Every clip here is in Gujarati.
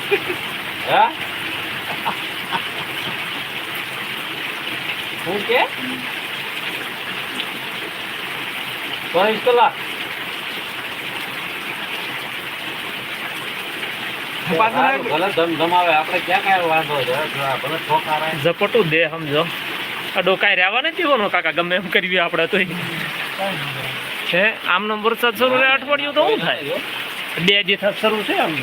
હા શું કે 24 કલાક ભલે ધમધમાવે આપણે ક્યાં કાંઈ વાંધો છે ભલે ઠોકારાય ઝપટું દે સમજો આ ડોકાઈ રહેવા નથી દેવાનો કાકા ગમે એમ કરવી આપણે તો હે આમનો વરસાદ શરૂ રહે અઠવાડિયું તો શું થાય 2 દિવસ શરૂ છે આમ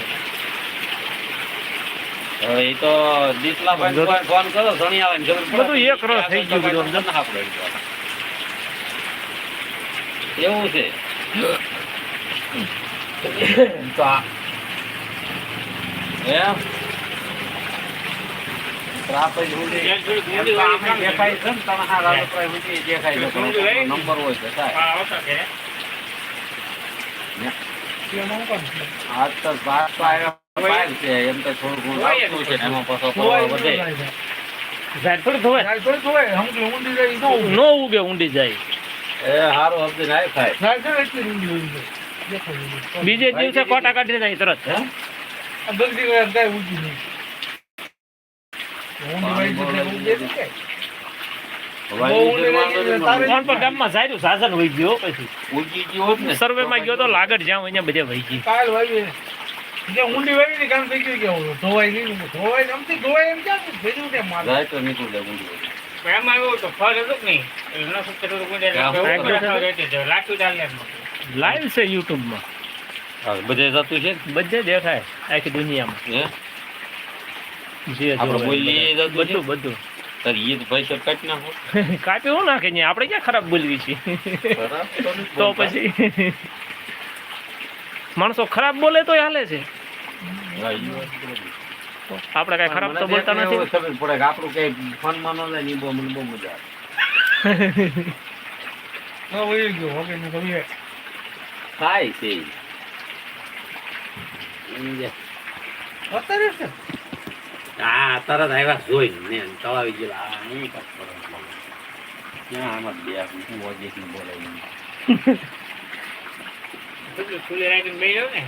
એ તો દીપલાભાઈ ફોન કરો ધણી આવે ને બધું એક રસ થઈ ગયું બધું આપણે એવું છે તો એમ નંબર હોય છે આજ તો એમ તો થોડું ઘણું છે એમાં નો ઉગે ઊંડી જાય એ સારું સમજી નાય થાય બીજે દિવસે કોટા કાઢી જાય તરત ગામમાં જાય સાધન વહી ગયો પછી સર્વે માં ગયો તો લાગડ જ્યાં હોય બધે વહી ગઈ ઊંડી વાવી ને કામ થઈ ગયું કેવું ધોવાય નહીં ધોવાય એમથી ધોવાય એમ ક્યાં ભેજું કે મારે જાય તો નીકળે ઊંડી એમ આવ્યો તો ફળ હતું નહીં લાઈવ છે યુટ્યુબ માં બધે જતું છે બધે દેખાય આખી દુનિયામાં જે બધું બધું પૈસા કાઢી નાખો કાપી હું નાખે ને આપણે ક્યાં ખરાબ બોલવી છીએ તો પછી માણસો ખરાબ બોલે તો હાલે છે આપણે કઈ ખરાબ તો બોલતા નથી ખબર પડે કે આપણું કઈ ફોન માં ન જાય ને બહુ મને બહુ મજા આવે થાય છે હા તરત આવ્યા જોઈ ને તળાવી ગયેલા ક્યાં આમાં બે મોજેક ને બોલાવી ખુલ્લી રાખીને બે જાવ ને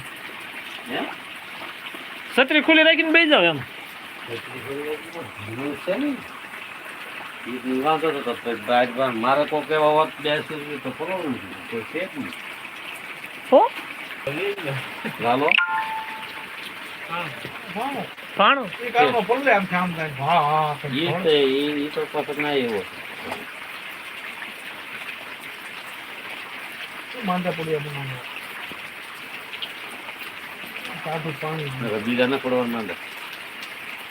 છત્રી ખુલ્લી રાખીને બેસી જાવ એમ મારે કોઈ કેવા હોત બેસું તો ફરવાનું કોઈ છે જ નહીં ચાલો પાણું એ તો પસંદ ના એવો માંદા પડ્યા બીજા ના પડવા માંદા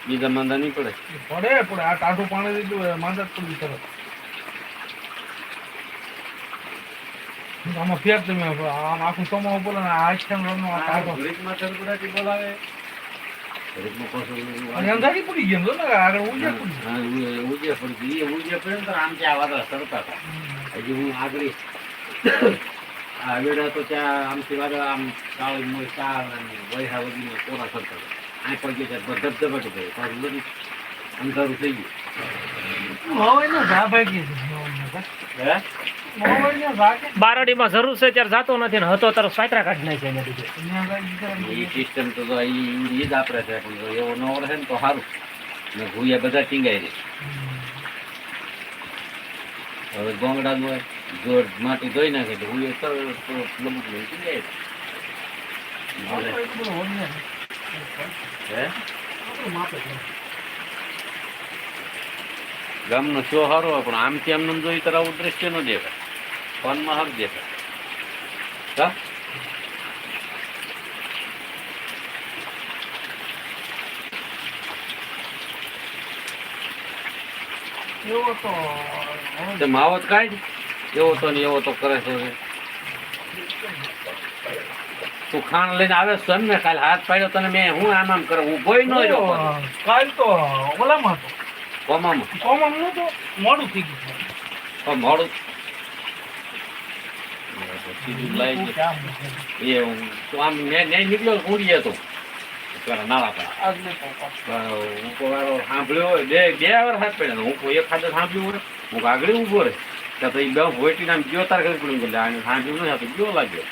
બીજા માંદા નહીં પડે પડે પડે આ ટાઢું પાણી દીધું માંદા જ પડવી તરત આમાં ફેર તમે આમ આખું સમા બોલો ને આ બોલાવે અંધારી પડી ગયો ને આગળ ઉજે પડી આમ ત્યાં વાદળા સરતા હતા હજી હું આગળ આવેડા તો ત્યાં આમથી વાદળ આમ કાળી ચાર વૈહા વગીને કોરા સરતા હતા આ પડી ગયા ધબધબાટી ગયો પાછું બધું અંધારું થઈ ગયું બારડીમાં જરૂર છે ત્યારે જાતો નથી ને હતો તારો સ્વાતરા કાઢી નાખે એને બીજે એ સિસ્ટમ તો એ જ આપડે છે પણ એવો ન રહે ને તો સારું ને ભૂયા બધા ટીંગાઈ દે હવે ગોંગડા જોર માટી ધોઈ નાખે તો ભૂયો લબુક લઈ ટીંગાઈ ગામનો શો સારો હોય પણ આમથી આમને જોઈ તરફ આવું દ્રશ્ય ન દેખાય ફોનમાં હક દેખાય માવત કાઢ એવો તો ને એવો તો કરે છે તું ખાણ લઈને આવે છે ને કાલે હાથ પાડ્યો તને મેં હું આમ કરે હું કોઈ ન કાલ તો ઓલામાં હતો કોમામાં તો મોડું થઈ ગયું મોડું આમ નીકળ્યો ઉડીએ તો નાળા સાંભળ્યો હોય બે વાર હાથ પડ્યા હું એક ખાતે સાંભળ્યું હોય હું આગળ ઉભો રહે ત્યાં તો એ બે વોટીને આમ ગયો તાર કરી પડ્યું સાંભળ્યું નહીં ગયો લાગ્યો